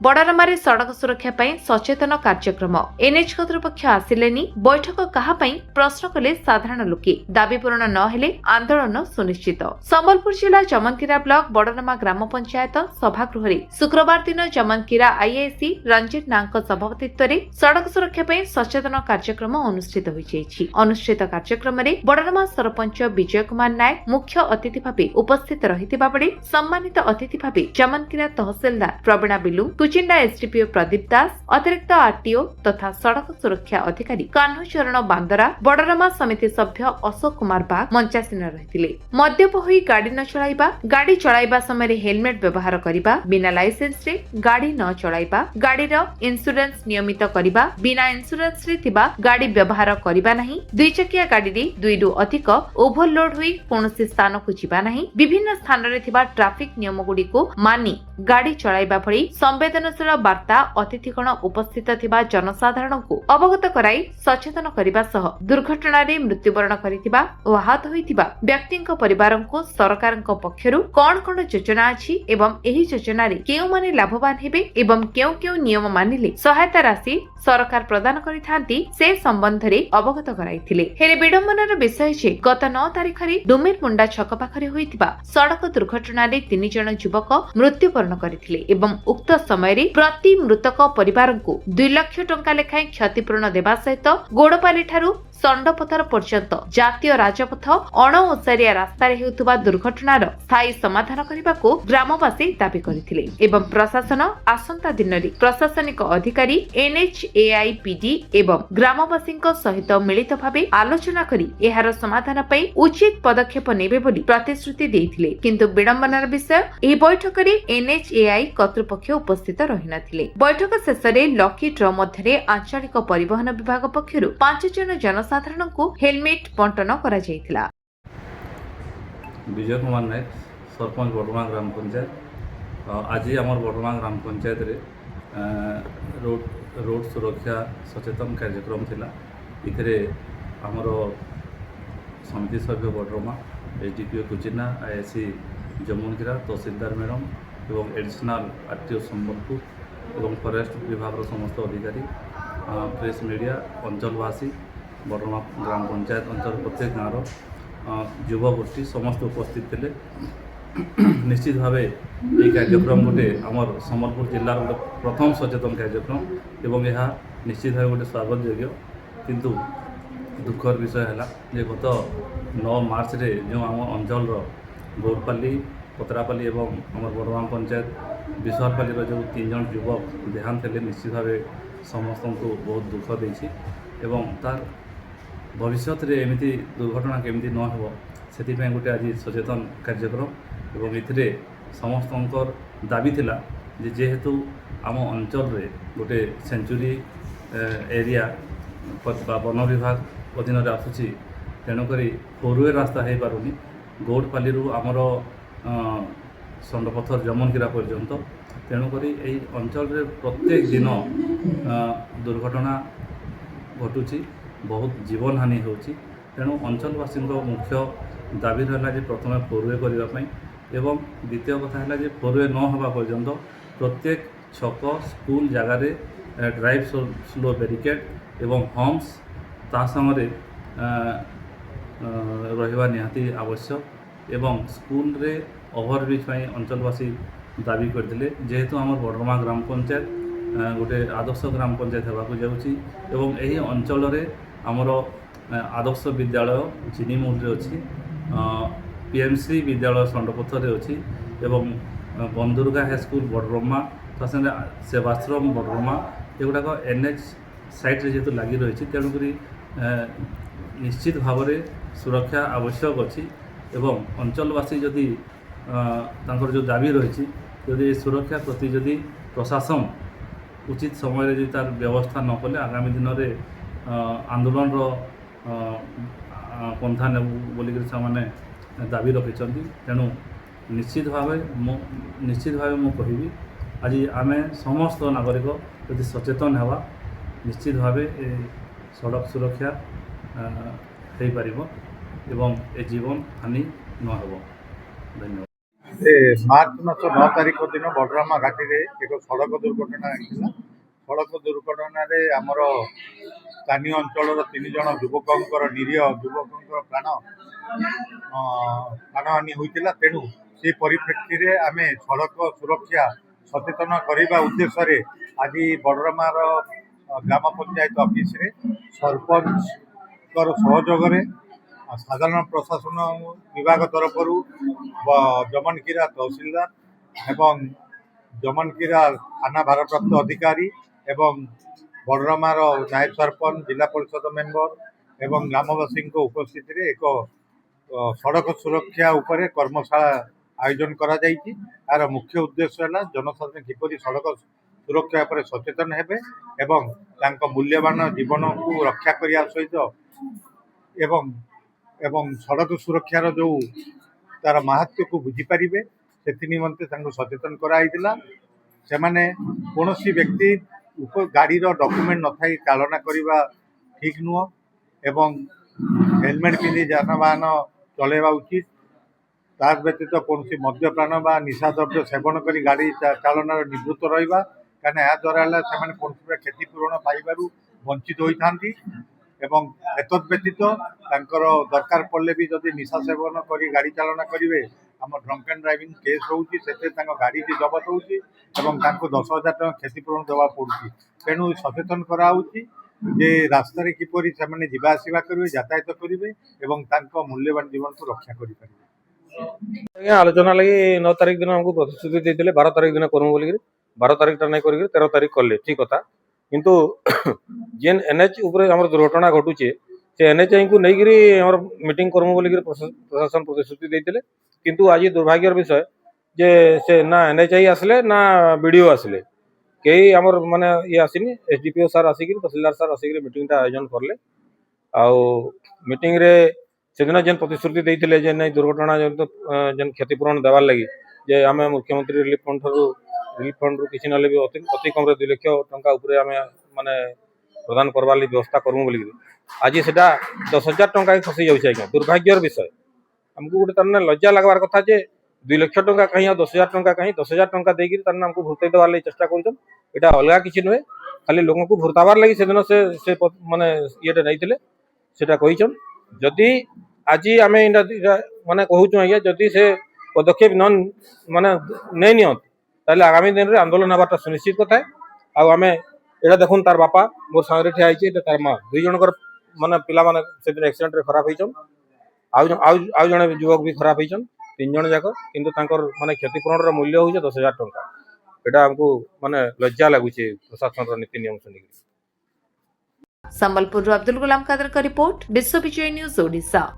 बड़रामारे सड़क सुरक्षा पई सचेतन कार्यक्रम एनएच कर्तृपक्ष आसिलेनी बैठक कहापाई प्रश्न कले साधारण लोके दाबी पूरण न हेले आंदोलन सुनिश्चित। संबलपुर जिला चमनकीरा ब्लॉक बड़रामा ग्राम पंचायत सभागृह शुक्रवार दिन चमनकीरा आईआईसी रंजित नांक सभापतित्व में सड़क सुरक्षा पई सचेतन कार्यक्रम अनुष्ठित होइछि। अनुष्ठित कार्यक्रम में बड़रामा सरपंच विजय कुमार नायक मुख्य अतिथि भावे उपस्थित रहिथिबा बेले सम्मानित अतिथि भावे चमनकीरा तहसीलदार प्रवीणा बिलु, कुचिंडा एसडीपीओ प्रदीप दास, अतिरिक्त आरटीओ तथा सड़क सुरक्षा अधिकारी कान्हूचरण बांदरा, बड़रामा समिति सभ्य अशोक कुमार बाग मंचासीन रहिथिले। मद्यप होई गाड़ी न चलाइबा, गाड़ी चलाइबा समय हेलमेट व्यवहार करिबा, बिना लाइसेंस रे गाड़ी न चलाइबा, गाड़ीर इंश्योरेंस नियमित करिबा, बिना इंश्योरेंस रे थिबा गाड़ी व्यवहार करिबा नहीं, दुई चकिया गाड़ी रे दुईरु अधिक ओभरलोड होई कोनोसी स्थान को जिबा नहीं, विभिन्न स्थान रे थिबा ट्रैफिक नियम गुडी को मानि गाड़ी चलाइबा भली संवेदनशील वार्ता अतिथिगण उपस्थित थिबा जनसाधारण को अवगत कराई सचेतन करिबा सह दुर्घटना रे मृत्युवरण करिथिबा ओ आहत होइथिबा व्यक्तिक परिवार को सरकार पक्षरु कोन कोन योजना अछि एवं एही योजना रे केउ माने लाभवान हेबे एवं केउ नियम मानिले सहायता राशि सरकार प्रदान करिथांती से संबंध रे अवगत कराइथिले। हेले विडंबनार विषय जे गत 9 तारिख रे डुमेर मुंडा छक पाखरे होइथिबा सड़क दुर्घटना रे 3 जन युवक मृत्युवरण करथिले एवं उक्त समय रे प्रति मृतक परिवार को 2 लाख टंका लेखाएं क्षतिपूरण देवा सहित गोड़पाली ठारू संडपथर पर्यंत जातीय राजपथ अणओसारिया रास्तार हेउथुबा दुर्घटनार स्थायी समाधान करने ग्रामवासी दाबी करथिले एवं प्रशासन आसंता दिन रे प्रशासनिक अधिकारी एनएचएआईपीडी एवं ग्रामवासी सहित मिलित भावे आलोचना करी एहार समाधान पई उचित पदक्षेप नेबे बोली प्रतिश्रुति देइथिले। किंतु विडंबनार विषय एही बैठक रे एनएचएआई कर्तृपक्ष उपस्थित रहि नथिले। बैठक शेष रे लकी ड्र मध्य आंचलिक परिवहन विभाग पक्षरु 5 जन जनसाधारण को हेलमेट बंटन करा जायतिला। विजय कुमार नायक सरपंच बड़रामा ग्राम पंचायत आज आमर बड़रामा ग्राम पंचायत रे रोड सुरक्षा सचेतन कार्यक्रम थिला। इथरे आमर समिति सभ्य बड़रामा एसडीपीओ कुचिना आईआईसी जमुनकीरा तहसीलदार मैडम एवं एडिशनल आरटीओ संबलपुर एवं फरेस्ट विभाग समस्त अधिकारी प्रेस मीडिया अंचलवासी बड़रामा ग्राम पंचायत अंचल प्रत्येक गाँव युवगोष्ठी समस्त उपस्थित थे। निश्चित भाव ये कार्यक्रम गोटे आमर संबलपुर जिलार गोटे प्रथम सचेतन कार्यक्रम एवं यह निश्चित भाव गोटे स्वागत योग्य। किंतु दुखर विषय है गत 9 मार्च रे जो आम अंचल गोड़पाली पतरापाली एवं आमर बड़रामा पंचायत विश्वारपाली जो 3 जन युवक देहांत हेले निश्चित भाव समस्त को बहुत दुख देछि एवं तार भविष्य रे एमिति दुर्घटना केमिति न हो से गोटे आज सचेतन कार्यक्रम एवं इथिरे समस्तंकर दाबी थिला जे जेहेतु आम अंचल रे गोटे सेंचुरी एरिया वन विभाग अधीन आसुची तेणुक 4-वे रास्ता हो पारुनी गौड़पाली आमर संडपथर जमनकीरा पर्यंत। तेणुक यही अंचल रे प्रत्येक दिन दुर्घटना घटुची बहुत जीवन हानि होची। तेणु अंचलवासी मुख्य दाबी रहा जे प्रथम 4-वे करने एवं द्वितीय कथा है जे 4-वे न होगा पर्यंत प्रत्येक छक स्कूल जगार ड्राइव स्लो बैरिकेड एवं हम्स ता संगे रहिबा निहाती आवश्यक एवं स्कूल रे ओवरब्रिज अंचलवासी दाबी करते जेहेतु आम बड़रामा ग्राम पंचायत गोटे आदर्श ग्राम पंचायत होगा जाऊँगी एवं यही अंचल आमर आदर्श विद्यालय चिनीमूल अच्छी पीएमसी विद्यालय संडपथर अच्छी एवं बंदुर्गा हाईस्कूल बड़रामा ता सेवाश्रम बड़रामा एगुड़ाक एनएच साइट रे जेहेतु लगी रही तेणुक निश्चित भाव में सुरक्षा आवश्यक अच्छी एवं अंचलवासी जदि जो दाबी रही जदि सुरक्षा प्रति जदि प्रशासन उचित समय तार व्यवस्था न कले आगामी दिन में आंदोलन पंथा ने बोलिक से दाबी रखिंट। तेणु निश्चित भाव मु कहि आज आम समस्त नागरिक यदि सचेतन हवा निश्चित भाव सड़क सुरक्षा हो पार एवं ए जीवन हानि न हो। धन्यवाद। ସେ ମାର୍ଚ୍ଚ ମାସ 9 ତାରିଖ ଦିନ ବଡ଼ରାମା ଘାଟିରେ ଏକ ସଡ଼କ ଦୁର୍ଘଟଣା ହେଇଥିଲା। ସଡ଼କ ଦୁର୍ଘଟଣାରେ ଆମର ସ୍ଥାନୀୟ ଅଞ୍ଚଳର 3 ଜଣ ଯୁବକଙ୍କର ନିରୀହ ଯୁବକଙ୍କର ପ୍ରାଣହାନି ହୋଇଥିଲା। ତେଣୁ ସେ ପରିପ୍ରେକ୍ଷୀରେ ଆମେ ସଡ଼କ ସୁରକ୍ଷା ସଚେତନ କରିବା ଉଦ୍ଦେଶ୍ୟରେ ଆଜି ବଡ଼ରାମାର ଗ୍ରାମ ପଞ୍ଚାୟତ ଅଫିସରେ ସରପଞ୍ଚଙ୍କର ସହଯୋଗରେ ସାଧାରଣ ପ୍ରଶାସନ ବିଭାଗ ତରଫରୁ ଜମନକିରା ତହସିଲଦାର ଏବଂ ଜମନକିରା ଥାନା ଭାରପ୍ରାପ୍ତ ଅଧିକାରୀ ଏବଂ ବଡ଼ରାମାର ନାୟକ ସରପଞ୍ଚ ଜିଲ୍ଲା ପରିଷଦ ମେମ୍ବର ଏବଂ ଗ୍ରାମବାସୀଙ୍କ ଉପସ୍ଥିତିରେ ଏକ ସଡ଼କ ସୁରକ୍ଷା ଉପରେ କର୍ମଶାଳା ଆୟୋଜନ କରାଯାଇଛି। ଏହାର ମୁଖ୍ୟ ଉଦ୍ଦେଶ୍ୟ ହେଲା ଜନସାଧାରଣ କିପରି ସଡ଼କ ସୁରକ୍ଷା ଉପରେ ସଚେତନ ହେବେ ଏବଂ ତାଙ୍କ ମୂଲ୍ୟବାନ ଜୀବନକୁ ରକ୍ଷା କରିବା ସହିତ ଏବଂ ସଡ଼କ ସୁରକ୍ଷାର ଯେଉଁ ତାର ମାହାତ୍ମ୍ୟକୁ ବୁଝିପାରିବେ ସେଥି ନିମନ୍ତେ ତାଙ୍କୁ ସଚେତନ କରାଯାଇଥିଲା। ସେମାନେ କୌଣସି ବ୍ୟକ୍ତି ଗାଡ଼ିର ଡକୁମେଣ୍ଟ ନଥାଇ ଚାଳନା କରିବା ଠିକ୍ ନୁହଁ ଏବଂ ହେଲମେଟ୍ ପିନ୍ଧି ଯାନବାହନ ଚଳାଇବା ଉଚିତ। ତା ବ୍ୟତୀତ କୌଣସି ମଦ୍ୟପାନ ବା ନିଶା ଦ୍ରବ୍ୟ ସେବନ କରି ଗାଡ଼ି ଚାଳନାରେ ନିବୃତ୍ତ ରହିବା, କାରଣ ଏହାଦ୍ୱାରା ହେଲା ସେମାନେ କୌଣସି ପ୍ରକାର କ୍ଷତିପୂରଣ ପାଇବାରୁ ବଞ୍ଚିତ ହୋଇଥାନ୍ତି ଏବଂ ଏତଦ୍ ବ୍ୟତୀତ ତାଙ୍କର ଦରକାର ପଡ଼ିଲେ ବି ଯଦି ନିଶା ସେବନ କରି ଗାଡ଼ି ଚାଳନା କରିବେ ଆମ ଡ୍ରଙ୍କ ଆଣ୍ଡ ଡ୍ରାଇଭିଂ କେସ୍ ହେଉଛି, ସେଥିରେ ତାଙ୍କ ଗାଡ଼ିଟି ଜବତ ହେଉଛି ଏବଂ ତାଙ୍କୁ 10,000 ଟଙ୍କା କ୍ଷତିପୂରଣ ଦେବାକୁ ପଡ଼ୁଛି। ତେଣୁ ସଚେତନ କରାହେଉଛି ଯେ ରାସ୍ତାରେ କିପରି ସେମାନେ ଯିବା ଆସିବା କରିବେ, ଯାତାୟାତ କରିବେ ଏବଂ ତାଙ୍କ ମୂଲ୍ୟବାନ ଜୀବନକୁ ରକ୍ଷା କରିପାରିବେ। ଆଜ୍ଞା ଆଲୋଚନା ଲାଗି 9 ତାରିଖ ଦିନ ଆମକୁ ପ୍ରତିଶ୍ରୁତି ଦେଇଥିଲେ 12 ତାରିଖ ଦିନ କରିବୁ ବୋଲିକିରି 12 ତାରିଖଟା ନାଇଁ କରିକି 13 ତାରିଖ କଲେ ଠିକ୍ କଥା। କିନ୍ତୁ ଯେନ୍ NH ଉପରେ ଆମର ଦୁର୍ଘଟଣା ଘଟୁଛେ ସେ NHI କୁ ନେଇକିରି ଆମର ମିଟିଂ କରମୁ ବୋଲିକିରି ପ୍ରଶାସନ ପ୍ରତିଶ୍ରୁତି ଦେଇଥିଲେ। କିନ୍ତୁ ଆଜି ଦୁର୍ଭାଗ୍ୟର ବିଷୟ ଯେ ସେ ନା NHI ଆସିଲେ ନା BDO ଆସିଲେ, କେହି ଆମର ମାନେ ଇଏ ଆସିନି। SDPO ସାର୍ ଆସିକିରି ତହସିଲଦାର ସାର୍ ଆସିକିରି ମିଟିଂଟା ଆୟୋଜନ କଲେ। ଆଉ ମିଟିଂରେ ସେଦିନ ଯେନ୍ ପ୍ରତିଶ୍ରୁତି ଦେଇଥିଲେ ଯେ ନାଇଁ ଦୁର୍ଘଟଣା ଯେନ୍ କ୍ଷତିପୂରଣ ଦେବାର୍ ଲାଗି ଯେ ଆମେ ମୁଖ୍ୟମନ୍ତ୍ରୀ ରିଲିଫ ଫଣ୍ଡରୁ କିଛି ନହେଲେ ବି ଅତି କମ୍ରେ 2 ଲକ୍ଷ ଟଙ୍କା ଉପରେ ଆମେ ମାନେ ପ୍ରଦାନ କରବାର୍ ଲାଗି ବ୍ୟବସ୍ଥା କରମୁ ବୋଲିକିରି ଆଜି ସେଟା 10,000 ଟଙ୍କା ଖସି ଯାଉଛି। ଆଜ୍ଞା ଦୁର୍ଭାଗ୍ୟର ବିଷୟ। ଆମକୁ ଗୋଟେ ତାମାନେ ଲଜ୍ଜା ଲାଗବାର କଥା ଯେ 2 ଲକ୍ଷ ଟଙ୍କା କାହିଁ ଆଉ 10,000 ଟଙ୍କା କାହିଁ 10,000 ଟଙ୍କା ଦେଇକିରି ତାମାନେ ଆମକୁ ଭୁର୍ତେଇ ଦେବାର ଲାଗି ଚେଷ୍ଟା କରୁଛନ୍। ଏଇଟା ଅଲଗା କିଛି ନୁହେଁ, ଖାଲି ଲୋକଙ୍କୁ ଭୁର୍ତାବାର ଲାଗି ସେଦିନ ସେ ମାନେ ଇଏଟା ନେଇଥିଲେ ସେଟା କହିଛନ୍। ଯଦି ଆଜି ଆମେ ମାନେ କହୁଛୁ ଆଜ୍ଞା ଯଦି ସେ ପଦକ୍ଷେପ ମାନେ ନେଇ ନିଅନ୍ତ ତାହେଲେ ଆଗାମୀ ଦିନରେ ଆନ୍ଦୋଳନ ହେବାଟା ସୁନିଶ୍ଚିତ କଥା। ଆଉ ଆମେ ଏଇଟା ଦେଖୁନ୍ ତାର ବାପା ମୋର ସାଙ୍ଗରେ ଠିଆ ହେଇଛି, ଏଇଟା ତାର ମା, 2 ଜଣଙ୍କର ମାନେ ପିଲାମାନେ ସେଦିନ ଆକ୍ସିଡେଣ୍ଟରେ ଖରାପ ହେଇଛନ୍। ଆଉ ଜଣେ ଯୁବକ ବି ଖରାପ ହେଇଛନ୍, 3 ଜଣ ଯାକ। କିନ୍ତୁ ତାଙ୍କର ମାନେ କ୍ଷତିପୂରଣର ମୂଲ୍ୟ ହଉଛି 10,000 ଟଙ୍କା। ଏଇଟା ଆମକୁ ମାନେ ଲଜ୍ଜା ଲାଗୁଛି ପ୍ରଶାସନର ନୀତି ନିୟମ ଶୁଣିକି। ସମ୍ବଲପୁରରୁ ଅବ୍ଦୁଲ ଗୁଲାମ କାଦରଙ୍କ ରିପୋର୍ଟ, ବିଶ୍ୱ ବିଜୟ ନ୍ୟୁଜ ଓଡ଼ିଶା।